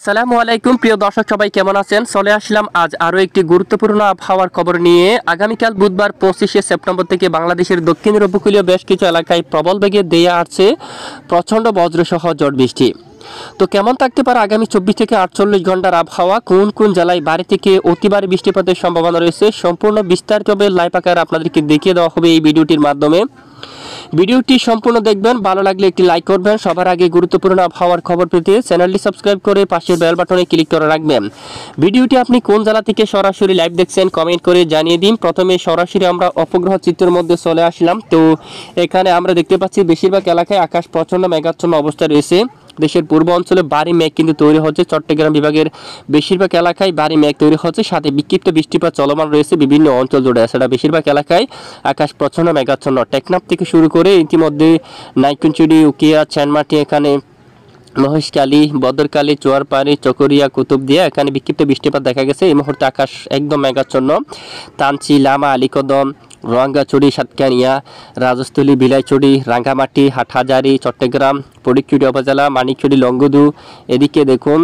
আসসালামু আলাইকুম প্রিয় দর্শক, সবাই কেমন আছেন? চলে আসলাম আজ আরও একটি গুরুত্বপূর্ণ আবহাওয়ার খবর নিয়ে। আগামীকাল বুধবার 25শে সেপ্টেম্বর থেকে বাংলাদেশের দক্ষিণের উপকূলীয় বেশ কিছু এলাকায় প্রবল বেগে দেয়া আসছে প্রচণ্ড বজ্রসহ ঝড় বৃষ্টি। তো কেমন থাকতে পারে আগামী 24 থেকে 48 ঘন্টার আবহাওয়া, কোন কোন জেলায় ভারী থেকে অতি ভারী বৃষ্টিপাতের সম্ভাবনা রয়েছে, সম্পূর্ণ বিস্তারিতভাবে লাইভ আকারে আপনাদেরকে দেখিয়ে দেওয়া হবে এই ভিডিওটির মাধ্যমে। ভিডিওটি সম্পূর্ণ দেখবেন, ভালো লাগলে একটি লাইক করবেন। সবার আগে গুরুত্বপূর্ণ আবহাওয়ার খবর পেতে চ্যানেলটি সাবস্ক্রাইব করে পাশের বেল বাটনে ক্লিক করে রাখবেন। ভিডিওটি আপনি কোন জেলা থেকে সরাসরি লাইভ দেখছেন কমেন্ট করে জানিয়ে দিন। প্রথমে সরাসরি আমরা উপগ্রহ চিত্রের মধ্যে চলে আসলাম। তো এখানে আমরা দেখতে পাচ্ছি বেশিরভাগ এলাকায় আকাশ প্রচণ্ড মেঘাচ্ছন্ন অবস্থায় রয়েছে। দেশের পূর্ব অঞ্চলে ভারী মেঘ কিন্তু তৈরি হচ্ছে। চট্টগ্রাম বিভাগের বেশিরভাগ এলাকায় ভারী মেঘ তৈরি হচ্ছে, সাথে বিক্ষিপ্ত বৃষ্টিপাত চলমান রয়েছে বিভিন্ন অঞ্চল জুড়ে। এছাড়া বেশিরভাগ এলাকায় আকাশ প্রচণ্ড মেঘাচ্ছন্ন। টেকনাফ থেকে শুরু করে ইতিমধ্যে নাইকুঞ্চুরি, উকিয়া, চ্যানমাটি, এখানে মহেশখালী, বদরকালী, চুয়ারপাড়ি, চকরিয়া, কুতুবদিয়া এখানে বিক্ষিপ্ত বৃষ্টিপাত দেখা গেছে। এই মুহূর্তে আকাশ একদম মেঘাচ্ছন্ন। তানচি, লামা, আলীকদম, রোয়াঙ্গাছড়ি, সাতকানিয়া, রাজস্থলী, বিলাইছড়ি, রাঙ্গামাটি, হাটহাজারী, চট্টগ্রাম, ফটিকছড়ি উপজেলা, মানিকছড়ি, লংগদু, এদিকে দেখুন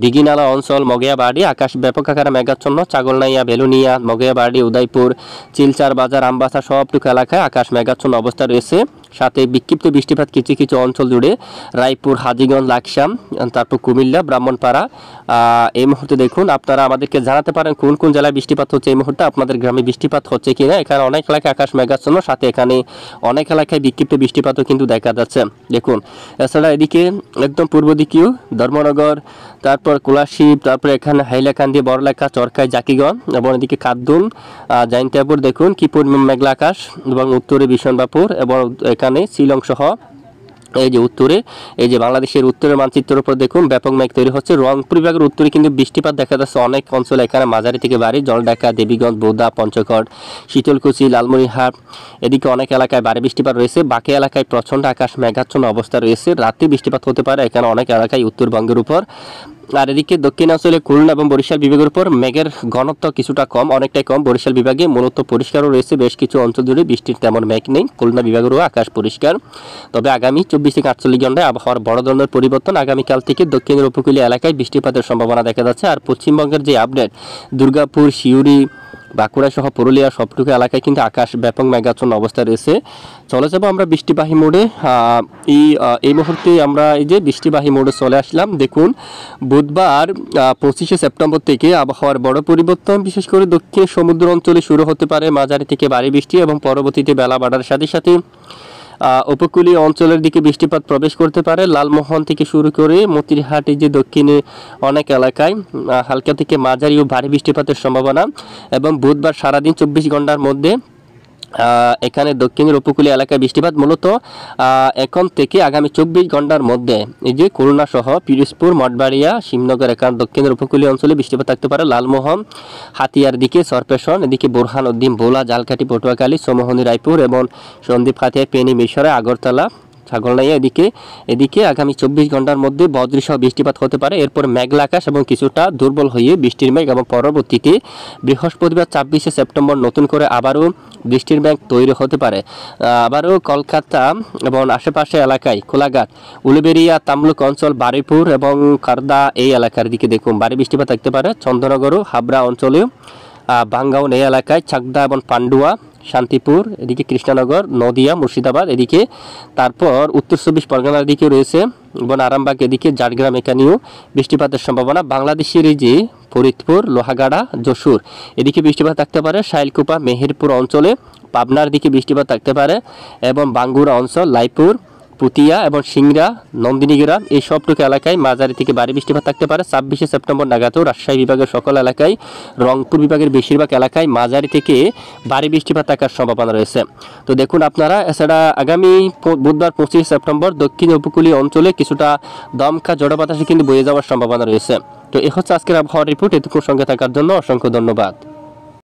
দিঘিনালা অঞ্চল, মগিয়াবাড়ি আকাশ ব্যাপক আকারে মেঘাচ্ছন্ন। ছাগলনাইয়া, বেলুনিয়া, মগিয়াবাড়ি, উদয়পুর, চিলচার বাজার, আমবাসা সবটুকু এলাকায় আকাশ মেঘাচ্ছন্ন অবস্থা রয়েছে। সাথে বিক্ষিপ্ত বৃষ্টিপাত কিছু কিছু অঞ্চল জুড়ে, রায়পুর, হাজীগঞ্জ, লাকসাম, তারপর কুমিল্লা, ব্রাহ্মণপাড়া। এই মুহূর্তে দেখুন আপনারা আমাদেরকে জানাতে পারেন কোন কোন জেলায় বৃষ্টিপাত হচ্ছে এই মুহূর্তে, আপনাদের গ্রামে বৃষ্টিপাত হচ্ছে কিনা। এখানে অনেক এলাকায় আকাশ মেঘাচ্ছন্ন, সাথে এখানে অনেক এলাকায় বিক্ষিপ্ত বৃষ্টিপাতও কিন্তু দেখা যাচ্ছে দেখুন। এছাড়া এদিকে একদম পূর্ব দিকেও ধর্মনগর, তারপর কোলাশিব, তারপর এখানে হাইলাকান্দি, বড়লেখা, চরকাই, জাকিগঞ্জ এবং এদিকে কাদ্দুম, জাইনতাপুর দেখুন কি পরিমাণ মেঘলা আকাশ, এবং উত্তরে বিশনবাপুর এবং এখানে শিলং সহ এই যে উত্তরে, এই যে বাংলাদেশের উত্তরের মানচিত্রের উপর দেখুন ব্যাপক মেঘ তৈরি হচ্ছে। রংপুর বিভাগের উত্তরে কিন্তু বৃষ্টিপাত দেখা যাচ্ছে অনেক অঞ্চলে, এখানে মাঝারি থেকে ভারী। জলঢাকা, দেবীগঞ্জ, বোদা, পঞ্চগড়, শীতলকুচি, লালমনিরহাট এদিকে অনেক এলাকায় ভারী বৃষ্টিপাত রয়েছে। বাকি এলাকায় প্রচণ্ড আকাশ মেঘাচ্ছন্ন অবস্থা রয়েছে। রাতে বৃষ্টিপাত হতে পারে এখানে অনেক এলাকায় উত্তরবঙ্গের উপর। আর এদিকে দক্ষিণাঞ্চলে খুলনা এবং বরিশাল বিভাগের উপর মেঘের ঘনত্ব কিছুটা কম, অনেকটাই কম। বরিশাল বিভাগে মূলত পরিষ্কারও রয়েছে, বেশ কিছু অঞ্চল জুড়ে বৃষ্টির তেমন মেঘ নেই। খুলনা বিভাগেরও আকাশ পরিষ্কার। তবে আগামী 24 থেকে 48 ঘন্টায় আবহাওয়ার বড় ধরনের পরিবর্তন। আগামীকাল থেকে দক্ষিণের উপকূলীয় এলাকায় বৃষ্টিপাতের সম্ভাবনা দেখা যাচ্ছে। আর পশ্চিমবঙ্গের যে আপডেট, দুর্গাপুর, সিউড়ি, বাঁকুড়া সহ পুরুলিয়া সবটুকু এলাকায় কিন্তু আকাশ ব্যাপক মেঘাচ্ছন্ন অবস্থা রয়েছে। চলে যাবো আমরা বৃষ্টিবাহী মোড়ে। এই মুহূর্তে আমরা এই যে বৃষ্টিবাহী মোড়ে চলে আসলাম। দেখুন বুধবার 25শে সেপ্টেম্বর থেকে আবহাওয়ার বড় পরিবর্তন, বিশেষ করে দক্ষিণ সমুদ্র অঞ্চলে শুরু হতে পারে মাঝারি থেকে ভারী বৃষ্টি, এবং পরবর্তীতে বেলা বাড়ার সাথে সাথে উপকূলীয় অঞ্চলের দিকে বৃষ্টিপাত প্রবেশ করতে পারে। লালমোহন থেকে শুরু করে মতিরহাট, এই যে দক্ষিণে অনেক এলাকায় হালকা থেকে মাঝারি ও ভারী বৃষ্টিপাতের সম্ভাবনা। এবং বুধবার সারাদিন 24 ঘন্টার মধ্যে এখানে দক্ষিণের উপকূলীয় এলাকায় বৃষ্টিপাত মূলত এখন থেকে আগামী 24 ঘন্টার মধ্যে এই যে খুলনা সহ পিরোজপুর, মঠবাড়িয়া, শিবনগর এখানে দক্ষিণের উপকূলীয় অঞ্চলে বৃষ্টিপাত থাকতে পারে। লালমোহন, হাতিয়ার দিকে, সরপেশন, এদিকে বোরহানউদ্দিন, ভোলা, জালকাঠি, পটুয়াখালী, সমোহনী, রায়পুর এবং সন্দ্বীপ, খাতিয়া, ফেনী, মিশরে, আগরতলা, ছাগলনাইয়া এদিকে আগামী 24 ঘন্টার মধ্যে বজ্রসহ বৃষ্টিপাত হতে পারে। এরপর মেঘলা আকাশ এবং কিছুটা দুর্বল হয়ে বৃষ্টির মেঘ, এবং পরবর্তীতে বৃহস্পতিবার 26শে সেপ্টেম্বর নতুন করে আবারও বৃষ্টির মেঘ তৈরি হতে পারে। আবারও কলকাতা এবং আশেপাশে এলাকায় কোলাঘাট, উলুবেড়িয়া, তামলুক অঞ্চল, বারুইপুর এবং কারদা এই এলাকার দিকে দেখুন ভারী বৃষ্টিপাত থাকতে পারে। চন্দ্রনগর, হাবড়া অঞ্চলেও, বাঙ্গাউন এই এলাকায়, চাকদা এবং পান্ডুয়া, শান্তিপুর, এদিকে কৃষ্ণনগর, নদিয়া, মুর্শিদাবাদ এদিকে, তারপর উত্তর 24 পরগনার দিকে রয়েছে এবং আরামবাগ, এদিকে ঝাড়গ্রাম এখানেও বৃষ্টিপাতের সম্ভাবনা। বাংলাদেশের এই যে ফরিদপুর, লোহাগাড়া, যশোর এদিকে বৃষ্টিপাত থাকতে পারে। শাইলকুপা, মেহেরপুর অঞ্চলে, পাবনার দিকে বৃষ্টিপাত থাকতে পারে, এবং বাঙ্গুরা অঞ্চল, লাইপুর, পুতিয়া এবং সিংড়া, নন্দিনীগ্রাম এই সবটুকু এলাকায় মাঝারি থেকে ভারী বৃষ্টিপাত থাকতে পারে। 26শে সেপ্টেম্বর নাগাদও রাজশাহী বিভাগের সকল এলাকায়, রংপুর বিভাগের বেশিরভাগ এলাকায় মাঝারি থেকে ভারী বৃষ্টিপাত থাকার সম্ভাবনা রয়েছে। তো দেখুন আপনারা, এছাড়া আগামী বুধবার 25 সেপ্টেম্বর দক্ষিণ উপকূলীয় অঞ্চলে কিছুটা দমকা ঝড়ো বাতাসে কিন্তু বয়ে যাওয়ার সম্ভাবনা রয়েছে। তো এ হচ্ছে আজকের আবহাওয়ার রিপোর্ট। এতক্ষণ সঙ্গে থাকার জন্য অসংখ্য ধন্যবাদ।